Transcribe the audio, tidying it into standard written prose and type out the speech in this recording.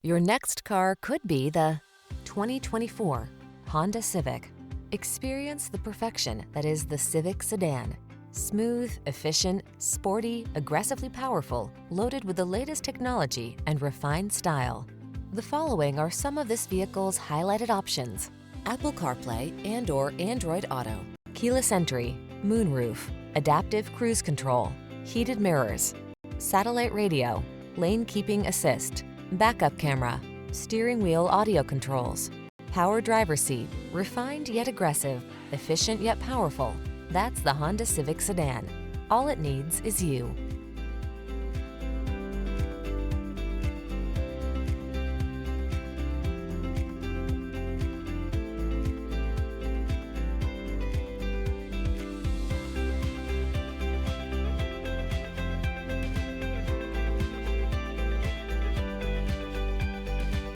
Your next car could be the 2024 Honda Civic. Experience the perfection that is the Civic Sedan. Smooth, efficient, sporty, aggressively powerful, loaded with the latest technology and refined style. The following are some of this vehicle's highlighted options: Apple CarPlay and/or Android Auto, keyless entry, moonroof, adaptive cruise control, heated mirrors, satellite radio, lane keeping assist, backup camera, steering wheel audio controls, power driver's seat. Refined yet aggressive, efficient yet powerful. That's the Honda Civic Sedan. All it needs is you.